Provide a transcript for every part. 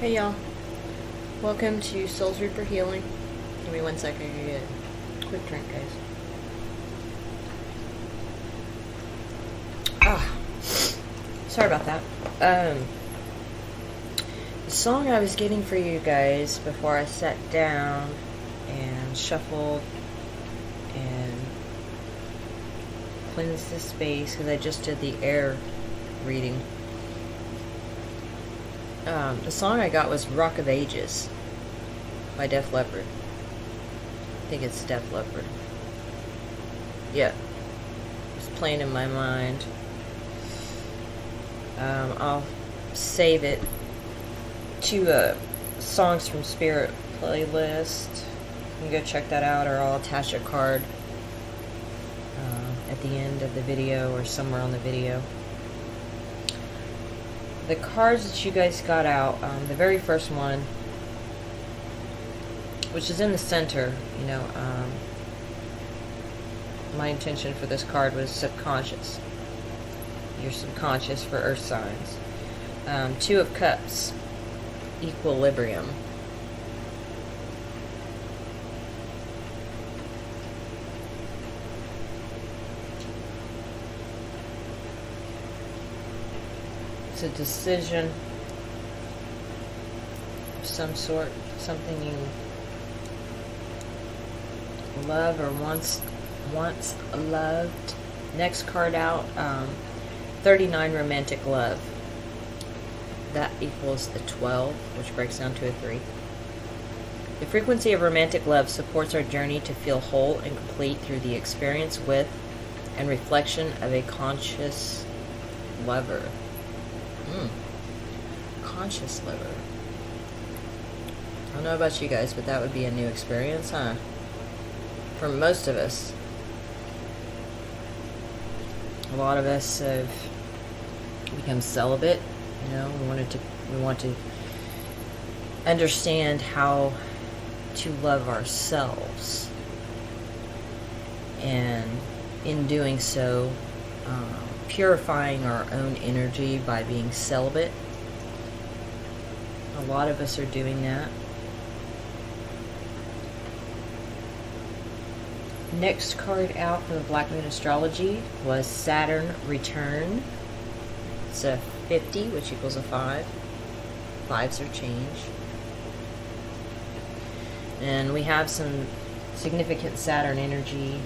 Hey y'all, welcome to SoulsReaperHealing. Give me 1 second, I can get a quick drink, guys. Sorry about that. The song I was getting for you guys before I sat down and shuffled and cleansed the space, because I just did the air reading. The song I got was Rock of Ages by Def Leppard. I think it's Def Leppard. Yeah. It's playing in my mind. I'll save it to a Songs from Spirit playlist. You can go check that out, or I'll attach a card at the end of the video or somewhere on the video. The cards that you guys got out, the very first one, which is in the center, you know, my intention for this card was subconscious. Your subconscious for earth signs. Two of Cups, equilibrium. It's a decision of some sort, something you love or once loved. Next card out, 39, romantic love. That equals the 12, which breaks down to a 3. The frequency of romantic love supports our journey to feel whole and complete through the experience with and reflection of a conscious lover. Conscious lover. I don't know about you guys, but that would be a new experience, huh? For most of us. A lot of us have become celibate. You know, we want to understand how to love ourselves, and in doing so, purifying our own energy by being celibate. A lot of us are doing that. Next card out from the Black Moon Astrology was Saturn Return. It's a 50, which equals a 5. 5s are change. And we have some significant Saturn energy,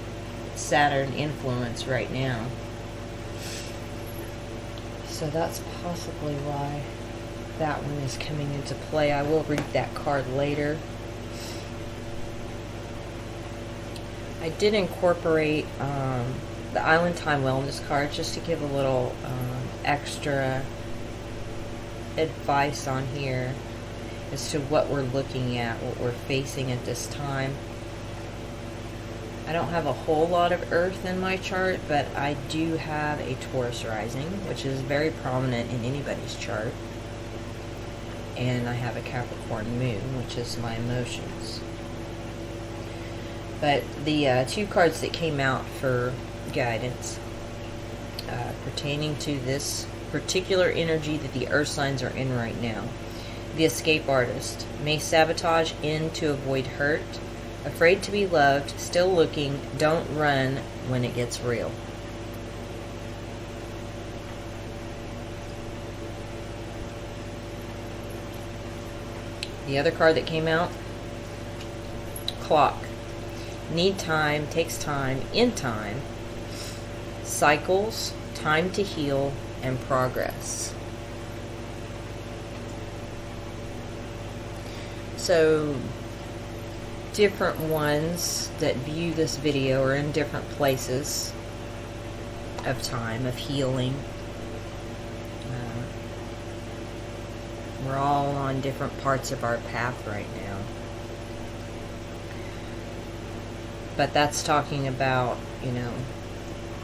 Saturn influence right now. So that's possibly why that one is coming into play. I will read that card later. I did incorporate the Island Time Wellness card just to give a little extra advice on here as to what we're looking at, what we're facing at this time. I don't have a whole lot of Earth in my chart, but I do have a Taurus rising, which is very prominent in anybody's chart. And I have a Capricorn moon, which is my emotions. But the two cards that came out for guidance pertaining to this particular energy that the earth signs are in right now. The escape artist may sabotage in to avoid hurt, afraid to be loved, still looking, don't run when it gets real. The other card that came out, Clock. Need time, takes time, in time, cycles, time to heal, and progress. So, different ones that view this video are in different places of time, of healing. We're all on different parts of our path right now. But that's talking about, you know,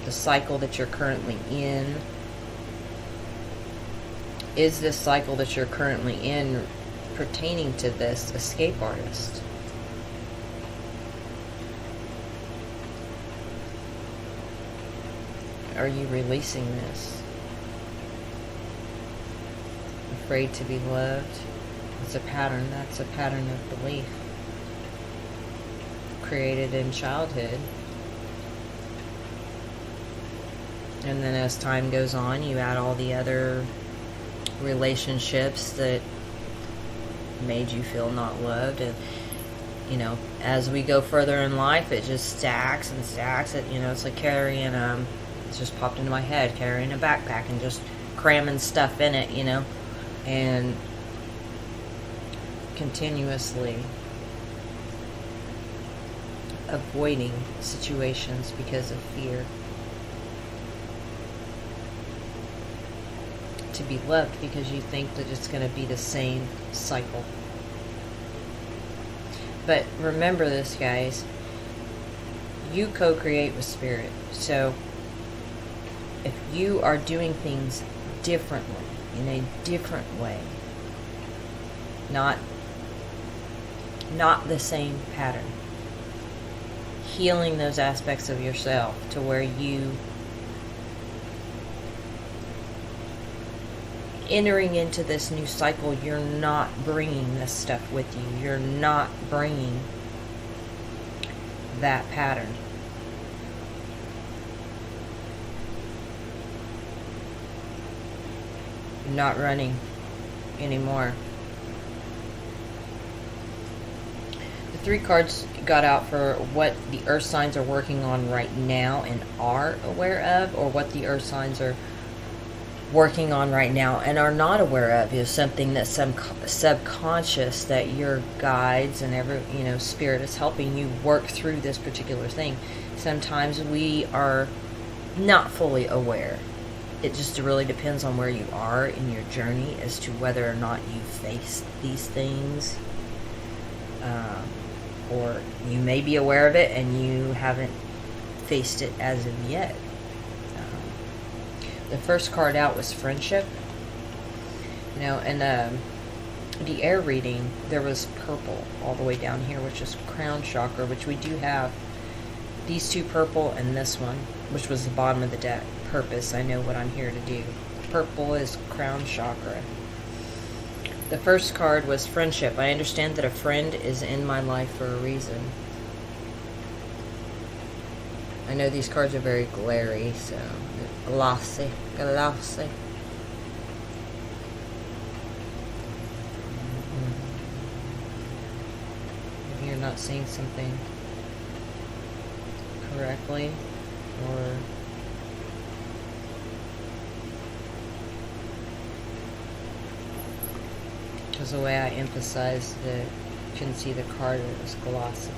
the cycle that you're currently in. Is this cycle that you're currently in pertaining to this escape artist? Are you releasing this? Afraid to be loved? It's a pattern. That's a pattern of belief created in childhood. And then as time goes on, you add all the other relationships that made you feel not loved. And, you know, as we go further in life, it just stacks and stacks. It's like carrying, it's just popped into my head, carrying a backpack and just cramming stuff in it, and continuously avoiding situations because of fear. To be loved because you think that it's going to be the same cycle. But remember this, guys. You co-create with spirit. So if you are doing things differently, in a different way, not the same pattern, healing those aspects of yourself to where you entering into this new cycle, you're not bringing this stuff with you. You're not bringing that pattern. You're not running anymore. The 3 cards got out for what the earth signs are working on right now and are aware of, or what the earth signs are working on right now and are not aware of. Is something that's subconscious, that your guides and spirit is helping you work through this particular thing. Sometimes we are not fully aware. It just really depends on where you are in your journey as to whether or not you face these things, or you may be aware of it and you haven't faced it as of yet. The first card out was friendship. And the air reading, there was purple all the way down here, which is crown chakra, which we do have. These 2 purple and this one, which was the bottom of the deck. Purpose, I know what I'm here to do. Purple is crown chakra. The first card was friendship. I understand that a friend is in my life for a reason. I know these cards are very glary, so glossy. If you're not seeing something correctly, or because the way I emphasized that you couldn't see the card, it was glossy.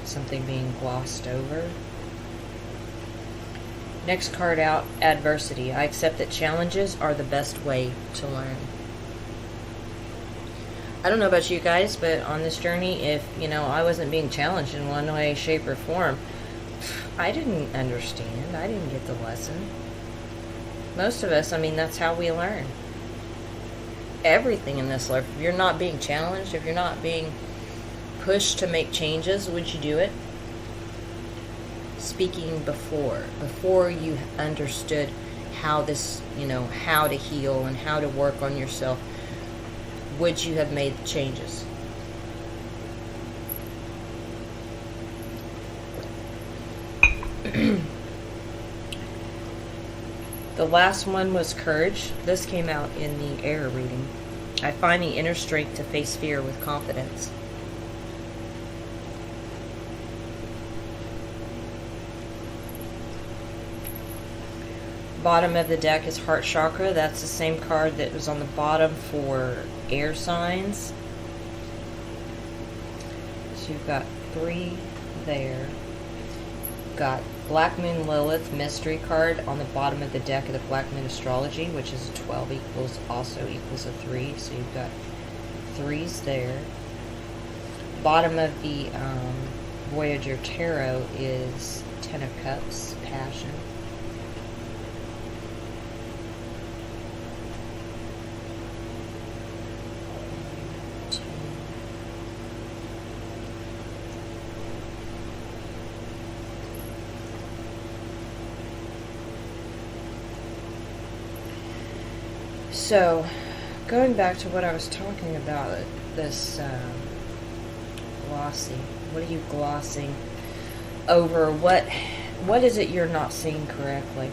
Something being glossed over. Next card out, adversity. I accept that challenges are the best way to learn. I don't know about you guys, but on this journey, if, I wasn't being challenged in one way, shape, or form, I didn't understand. I didn't get the lesson. Most of us, that's how we learn. Everything in this life. If you're not being challenged, if you're not being pushed to make changes, would you do it? Speaking before you understood how this, how to heal and how to work on yourself, would you have made the changes? The last one was courage. This came out in the air reading. I find the inner strength to face fear with confidence. Bottom of the deck is heart chakra. That's the same card that was on the bottom for air signs. So you've got 3 there. Got Black Moon Lilith mystery card on the bottom of the deck of the Black Moon Astrology, which is 12 equals a 3. So you've got 3s there. Bottom of the Voyager Tarot is 10 of Cups, passion. So, going back to what I was talking about, this glossy. What are you glossing over? What is it you're not seeing correctly?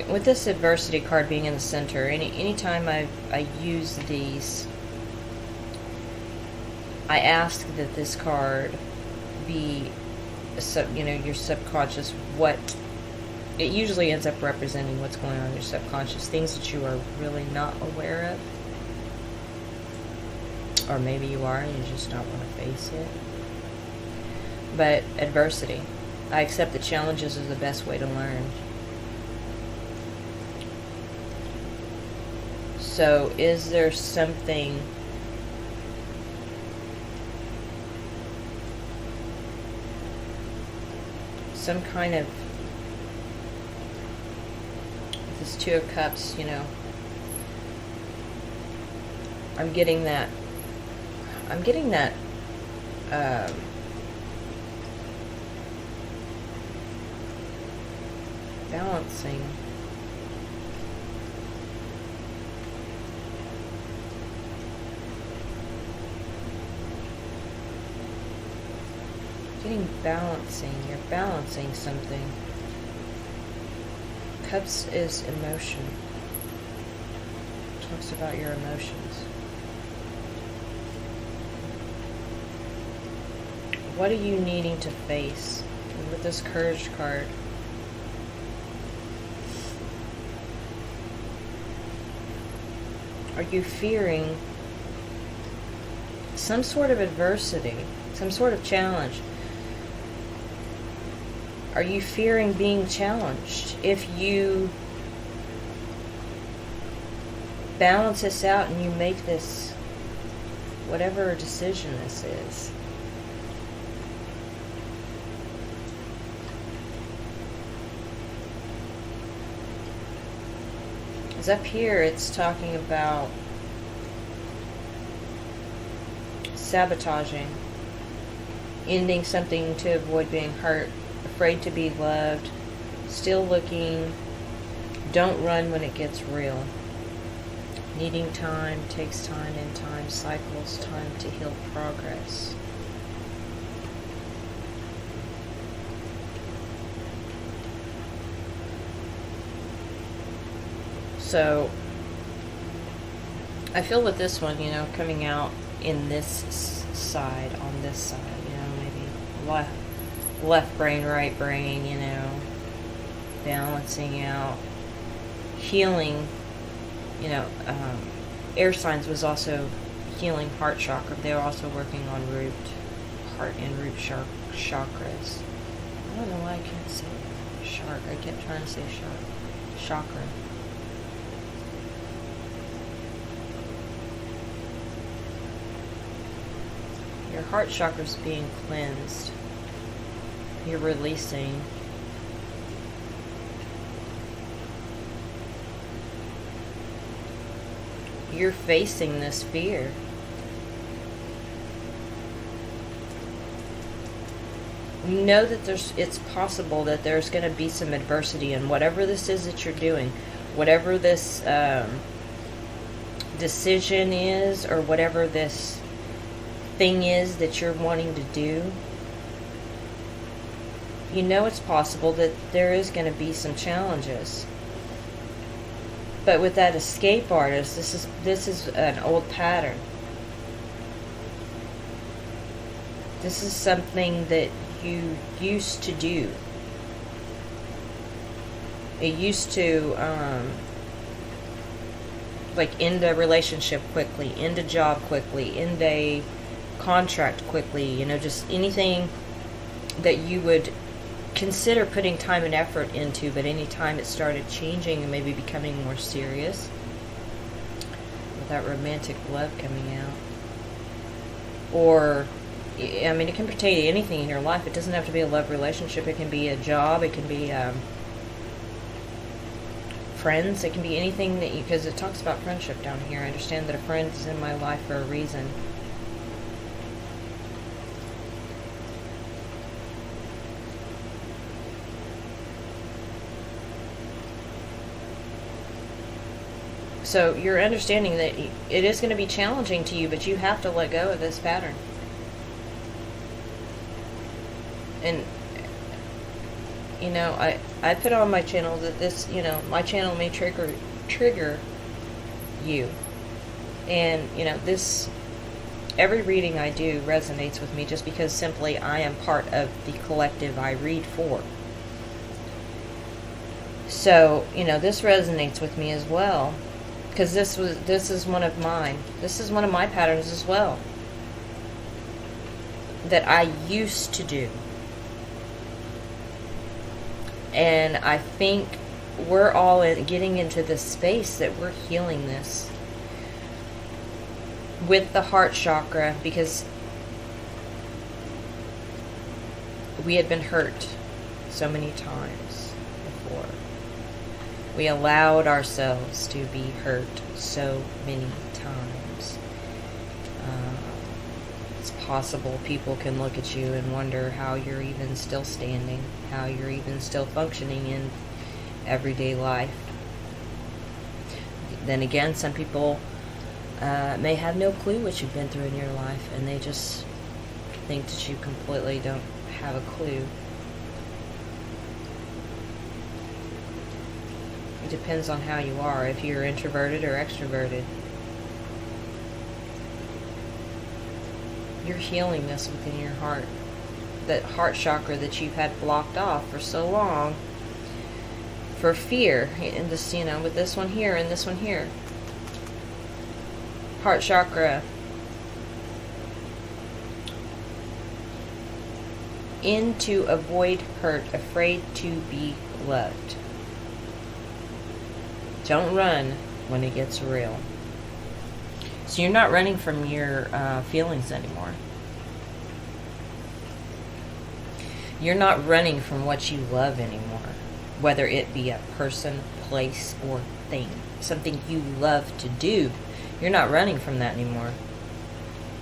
With this adversity card being in the center, anytime I use these, I ask that this card be, your subconscious. What it usually ends up representing what's going on in your subconscious, things that you are really not aware of, or maybe you are and you just don't want to face it. But adversity, I accept that challenges is the best way to learn. So is there something some kind of, this Two of Cups, I'm getting that balancing. Balancing. You're balancing something. Cups is emotion. Talks about your emotions. What are you needing to face? And with this Courage card, are you fearing some sort of adversity, some sort of challenge? Are you fearing being challenged? If you balance this out and you make this, whatever decision this is up here, it's talking about sabotaging, ending something to avoid being hurt, afraid to be loved, still looking, don't run when it gets real, needing time, takes time, and time cycles, time to heal progress. So I feel with this one, coming out in this side, on this side, maybe left brain, right brain, balancing out, healing, air signs was also healing heart chakra. They were also working on heart and root chakras. I don't know why I can't say shark. I kept trying to say chakra. Your heart chakra is being cleansed. You're releasing. You're facing this fear. You know that it's possible that there's going to be some adversity in whatever this is that you're doing, whatever this decision is, or whatever this thing is that you're wanting to do. You know it's possible that there is going to be some challenges. But with that escape artist, this is an old pattern. This is something that you used to do. It used to end a relationship quickly, end a job quickly, end a contract quickly, just anything that you would consider putting time and effort into, but any time it started changing and maybe becoming more serious, with that romantic love coming out. Or, it can pertain to anything in your life. It doesn't have to be a love relationship. It can be a job. It can be friends. It can be anything that because it talks about friendship down here. I understand that a friend is in my life for a reason. So you're understanding that it is going to be challenging to you, but you have to let go of this pattern. And, you know, I put on my channel that this, you know, my channel may trigger you. And, you know, this, every reading I do resonates with me just because simply I am part of the collective I read for. So, you know, this resonates with me as well. Because this is one of mine. This is one of my patterns as well. That I used to do. And I think we're all getting into this space that we're healing this. With the heart chakra, because we had been hurt so many times before. We allowed ourselves to be hurt so many times. It's possible people can look at you and wonder how you're even still standing, how you're even still functioning in everyday life. Then again, some people may have no clue what you've been through in your life, and they just think that you completely don't have a clue. It depends on how you are, if you're introverted or extroverted. You're healing this within your heart. That heart chakra that you've had blocked off for so long for fear. And this, you know, with this one here and this one here. Heart chakra. In to avoid hurt, afraid to be loved. Don't run when it gets real. So you're not running from your feelings anymore. You're not running from what you love anymore. Whether it be a person, place, or thing. Something you love to do. You're not running from that anymore.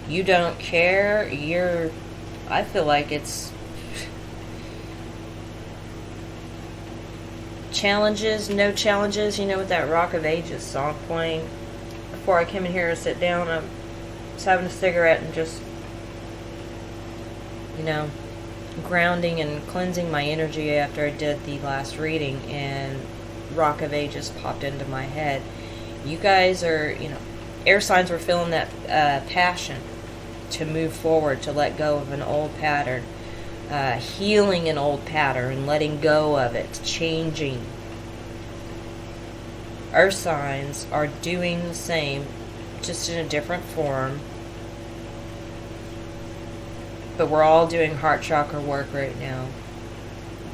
You don't care. I feel like it's challenges, no challenges. You know, with that Rock of Ages song playing. Before I came in here to sit down, I was having a cigarette and just, you know, grounding and cleansing my energy after I did the last reading, and Rock of Ages popped into my head. You guys are, you know, air signs were feeling that passion to move forward, to let go of an old pattern, healing an old pattern and letting go of it, changing. Earth signs are doing the same, just in a different form. But we're all doing heart chakra work right now.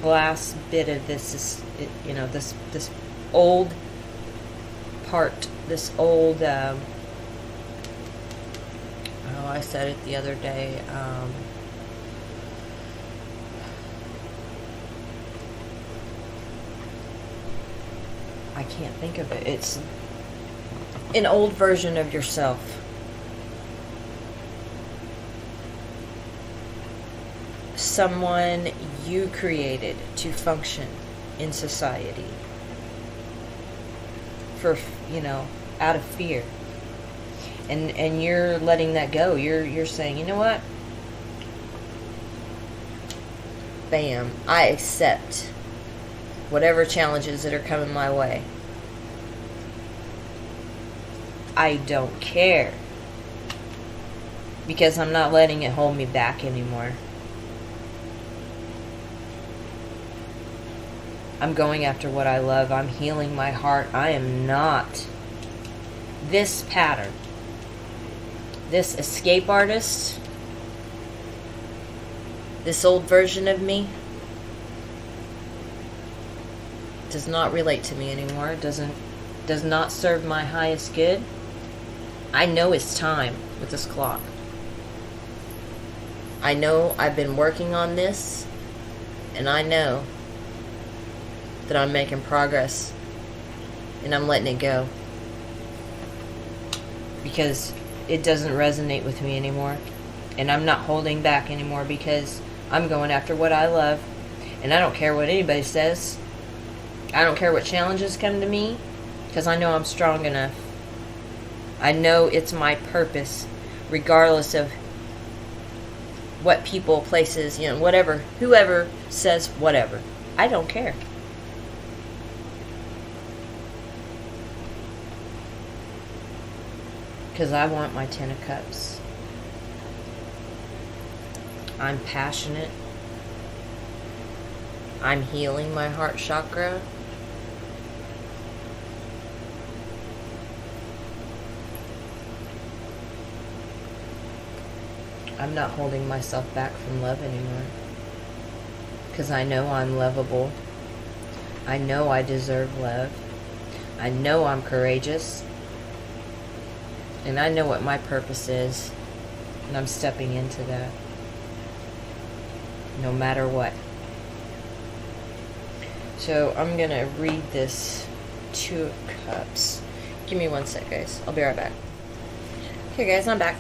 The last bit of this is, you know, this old part, this old, oh, I said it the other day, I can't think of it. It's an old version of yourself. Someone you created to function in society. For, you know, out of fear. And you're letting that go. You're saying, you know what? Bam. I accept whatever challenges that are coming my way. I don't care. Because I'm not letting it hold me back anymore. I'm going after what I love. I'm healing my heart. I am not this pattern. This escape artist. This old version of me does not relate to me anymore. Does not serve my highest good. I know it's time with this clock. I know I've been working on this, and I know that I'm making progress, and I'm letting it go because it doesn't resonate with me anymore, and I'm not holding back anymore because I'm going after what I love, and I don't care what anybody says. I don't care what challenges come to me, because I know I'm strong enough I know it's my purpose, regardless of what people, places, whatever, whoever says whatever. I don't care. Because I want my 10 of Cups. I'm passionate. I'm healing my heart chakra. I'm not holding myself back from love anymore. Because I know I'm lovable. I know I deserve love. I know I'm courageous. And I know what my purpose is. And I'm stepping into that. No matter what. So I'm going to read this 2 of Cups. Give me 1 sec, guys. I'll be right back. Okay, guys, I'm back.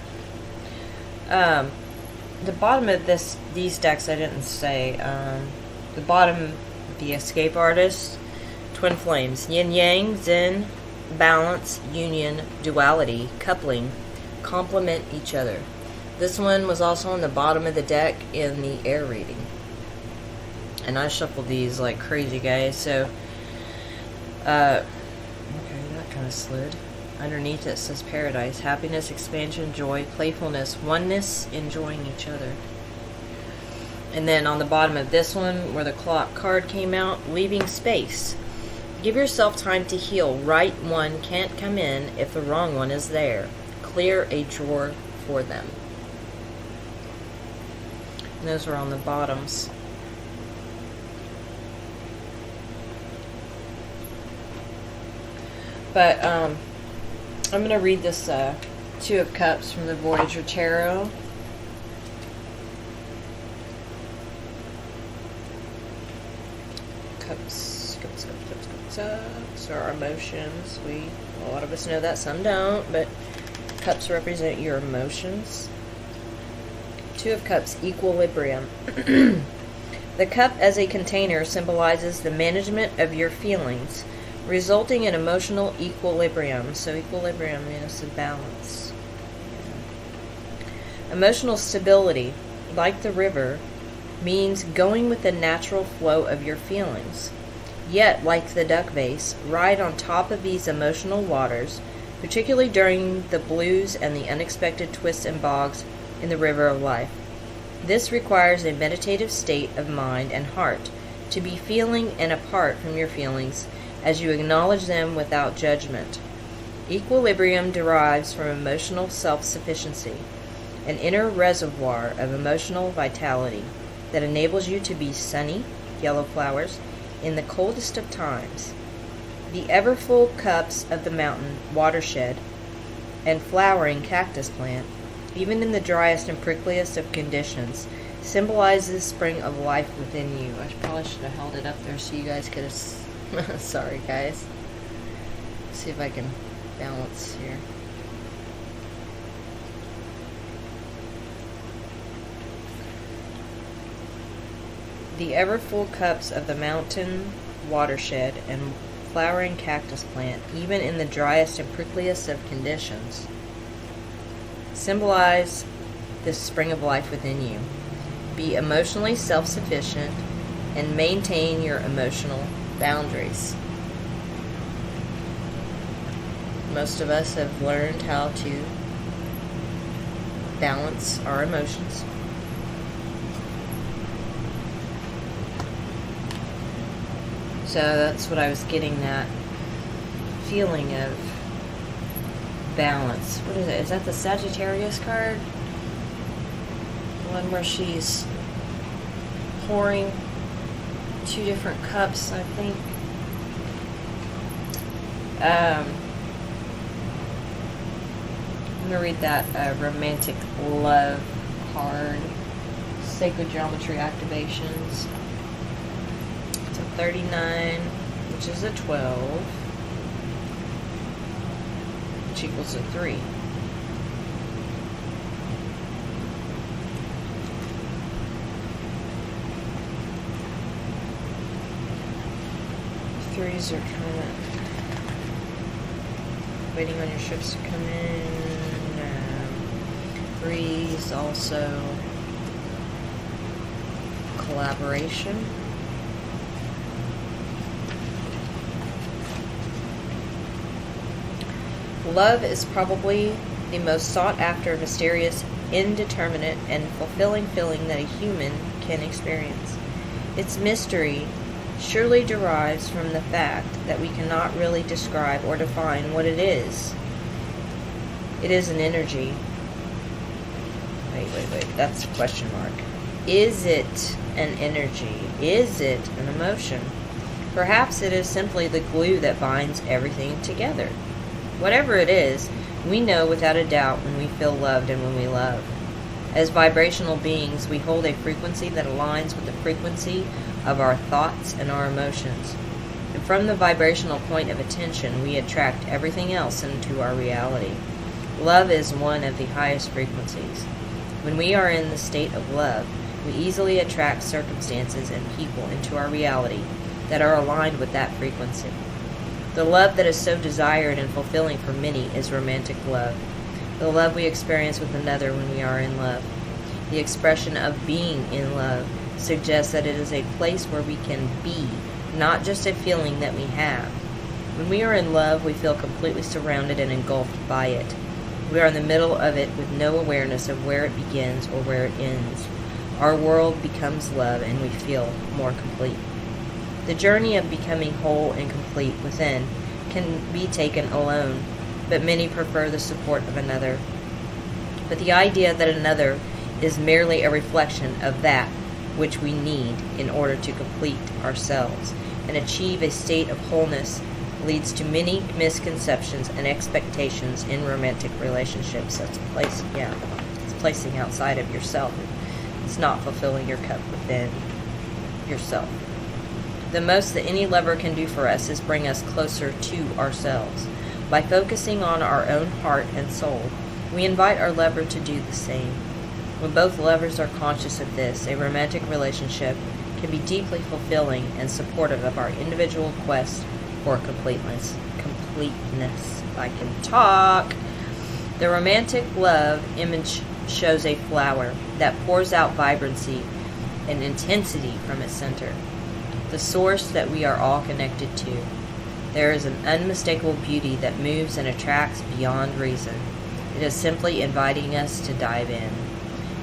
The bottom of these decks I didn't say. The bottom, the Escape Artist, Twin Flames, Yin Yang, Zen, Balance, Union, Duality, Coupling, complement each other. This one was also on the bottom of the deck in the air reading. And I shuffled these like crazy, guys. So, okay, that kind of slid. Underneath it says Paradise, happiness, expansion, joy, playfulness, oneness, enjoying each other. And then on the bottom of this one, where the clock card came out, leaving space. Give yourself time to heal. Right one can't come in if the wrong one is there. Clear a drawer for them. And those are on the bottoms. But, I'm going to read this 2 of Cups from the Voyager Tarot. Cups are our emotions. A lot of us know that, some don't, but Cups represent your emotions. 2 of Cups, equilibrium. The cup as a container symbolizes the management of your feelings, resulting in emotional equilibrium. So equilibrium is a balance. Emotional stability, like the river, means going with the natural flow of your feelings. Yet, like the duck vase, ride on top of these emotional waters, particularly during the blues and the unexpected twists and bogs in the river of life. This requires a meditative state of mind and heart, to be feeling and apart from your feelings, as you acknowledge them without judgment. Equilibrium derives from emotional self-sufficiency, an inner reservoir of emotional vitality that enables you to be sunny, yellow flowers, in the coldest of times. The ever-full cups of the mountain watershed and flowering cactus plant, even in the driest and prickliest of conditions, symbolizes the spring of life within you. I probably should have held it up there so you guys could have... Sorry, guys. Let's see if I can balance here. The ever-full cups of the mountain watershed and flowering cactus plant, even in the driest and prickliest of conditions, symbolize the spring of life within you. Be emotionally self-sufficient and maintain your emotional boundaries. Most of us have learned how to balance our emotions. So that's what I was getting, that feeling of balance. What is it? Is that the Sagittarius card? The one where she's pouring 2 different cups, I think. I'm going to read that romantic love card. Sacred geometry activations. It's a 39, which is a 12, which equals a 3. Threes are kind of waiting on your ships to come in. Breeze, also collaboration. Love is probably the most sought after, mysterious, indeterminate, and fulfilling feeling that a human can experience. Its mystery surely derives from the fact that we cannot really describe or define what it is. It is an energy. Wait, that's a question mark. Is it an energy? Is it an emotion? Perhaps it is simply the glue that binds everything together. Whatever it is, we know without a doubt when we feel loved and when we love. As vibrational beings, we hold a frequency that aligns with the frequency of our thoughts and our emotions. And from the vibrational point of attention, we attract everything else into our reality. Love is one of the highest frequencies. When we are in the state of love, we easily attract circumstances and people into our reality that are aligned with that frequency. The love that is so desired and fulfilling for many is romantic love. The love we experience with another when we are in love. The expression of being in love suggests that it is a place where we can be, not just a feeling that we have. When we are in love, we feel completely surrounded and engulfed by it. We are in the middle of it with no awareness of where it begins or where it ends. Our world becomes love and we feel more complete. The journey of becoming whole and complete within can be taken alone, but many prefer the support of another. But the idea that another is merely a reflection of that which we need in order to complete ourselves and achieve a state of wholeness leads to many misconceptions and expectations in romantic relationships. That's it's placing outside of yourself. It's not fulfilling your cup within yourself. The most that any lover can do for us is bring us closer to ourselves. By focusing on our own heart and soul, we invite our lover to do the same. When both lovers are conscious of this, a romantic relationship can be deeply fulfilling and supportive of our individual quest for completeness. I can talk. The romantic love image shows a flower that pours out vibrancy and intensity from its center, the source that we are all connected to. There is an unmistakable beauty that moves and attracts beyond reason. It is simply inviting us to dive in.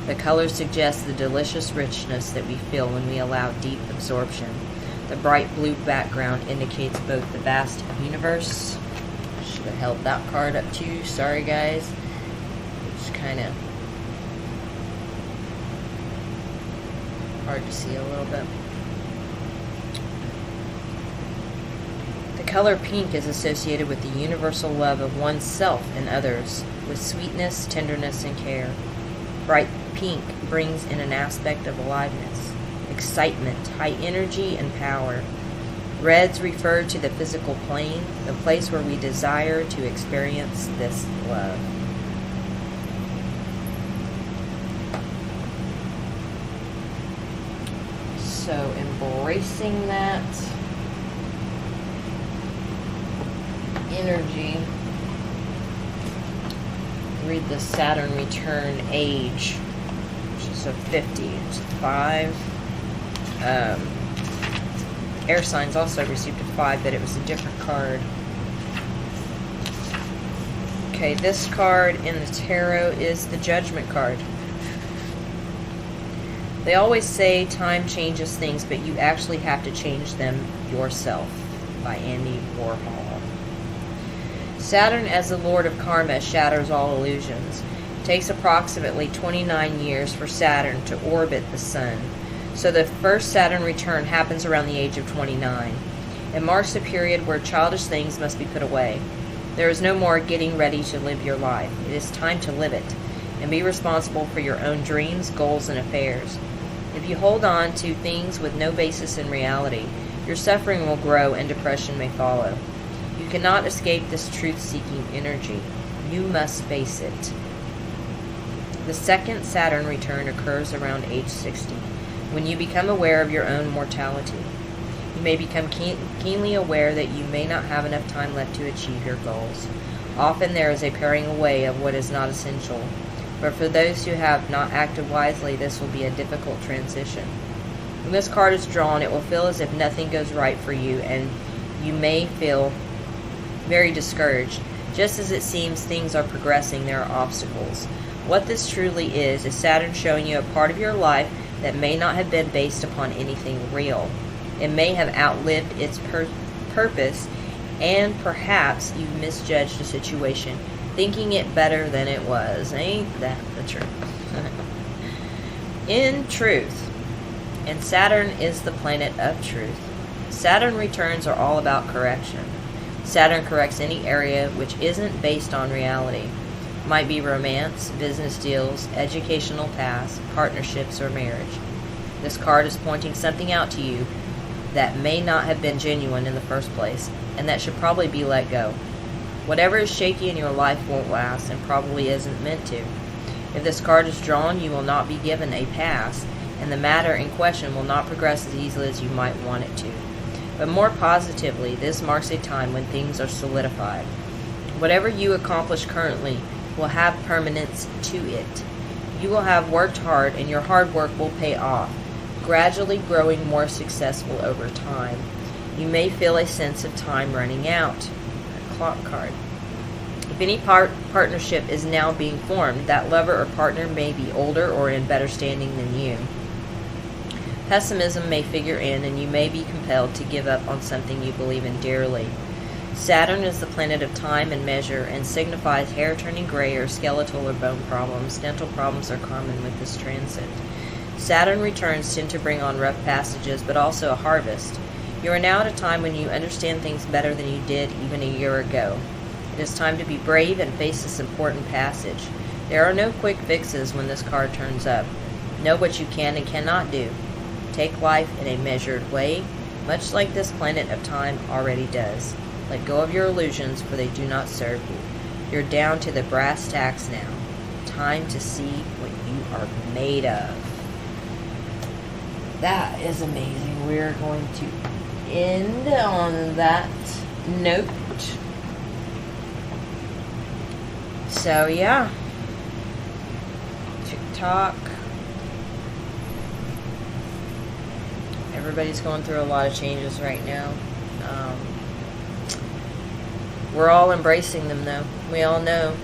The colors suggest the delicious richness that we feel when we allow deep absorption. The bright blue background indicates both the vast universe. I should have held that card up too. Sorry guys. It's kind of hard to see a little bit. The color pink is associated with the universal love of oneself and others, with sweetness, tenderness, and care. Bright pink brings in an aspect of aliveness, excitement, high energy, and power. Reds refer to the physical plane, the place where we desire to experience this love. So embracing that energy. Read the Saturn return age, which is a 50. It's a 5. Air signs also received a 5, but it was a different card. Okay, this card in the tarot is the Judgment card. They always say time changes things, but you actually have to change them yourself, by Andy Warhol. Saturn as the Lord of Karma shatters all illusions. It takes approximately 29 years for Saturn to orbit the Sun. So the first Saturn return happens around the age of 29. It marks a period where childish things must be put away. There is no more getting ready to live your life. It is time to live it and be responsible for your own dreams, goals, and affairs. If you hold on to things with no basis in reality, your suffering will grow and depression may follow. You cannot escape this truth-seeking energy. You must face it. The second Saturn return occurs around age 60, when you become aware of your own mortality. You may become keenly aware that you may not have enough time left to achieve your goals. Often there is a paring away of what is not essential. But for those who have not acted wisely, this will be a difficult transition. When this card is drawn, it will feel as if nothing goes right for you, and you may feel very discouraged. Just as it seems things are progressing, there are obstacles. What this truly is Saturn showing you a part of your life that may not have been based upon anything real. It may have outlived its purpose, and perhaps you've misjudged the situation, thinking it better than it was. Ain't that the truth? In truth, and Saturn is the planet of truth, Saturn returns are all about correction. Saturn corrects any area which isn't based on reality. Might be romance, business deals, educational paths, partnerships, or marriage. This card is pointing something out to you that may not have been genuine in the first place, and that should probably be let go. Whatever is shaky in your life won't last, and probably isn't meant to. If this card is drawn, you will not be given a pass, and the matter in question will not progress as easily as you might want it to. But more positively, this marks a time when things are solidified. Whatever you accomplish currently will have permanence to it. You will have worked hard, and your hard work will pay off, gradually growing more successful over time. You may feel a sense of time running out. A clock card. If any partnership is now being formed, that lover or partner may be older or in better standing than you. Pessimism may figure in, and you may be compelled to give up on something you believe in dearly. Saturn is the planet of time and measure, and signifies hair turning gray or skeletal or bone problems. Dental problems are common with this transit. Saturn returns tend to bring on rough passages, but also a harvest. You are now at a time when you understand things better than you did even a year ago. It is time to be brave and face this important passage. There are no quick fixes when this card turns up. Know what you can and cannot do. Take life in a measured way, much like this planet of time already does. Let go of your illusions, for they do not serve you. You're down to the brass tacks now. Time to see what you are made of. That is amazing. We're going to end on that note. So, yeah. TikTok. Everybody's going through a lot of changes right now. We're all embracing them, though. We all know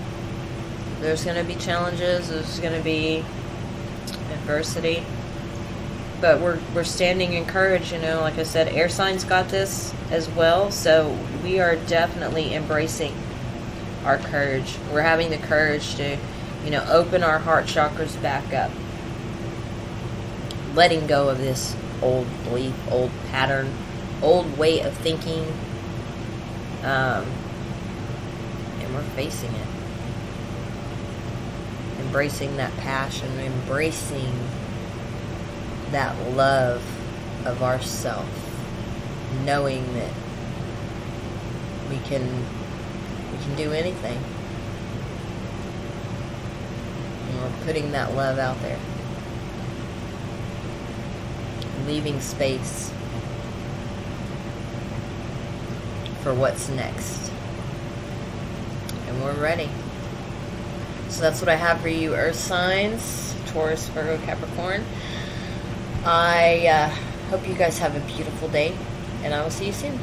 there's going to be challenges. There's going to be adversity. But we're standing in courage, you know. Like I said, air signs got this as well. So we are definitely embracing our courage. We're having the courage to, you know, open our heart chakras back up. Letting go of this old belief, old pattern, old way of thinking. And we're facing it. Embracing that passion, embracing that love of ourself, knowing that we can do anything. And we're putting that love out there. Leaving space for what's next. And we're ready. So that's what I have for you, Earth signs, Taurus, Virgo, Capricorn. I hope you guys have a beautiful day, and I will see you soon.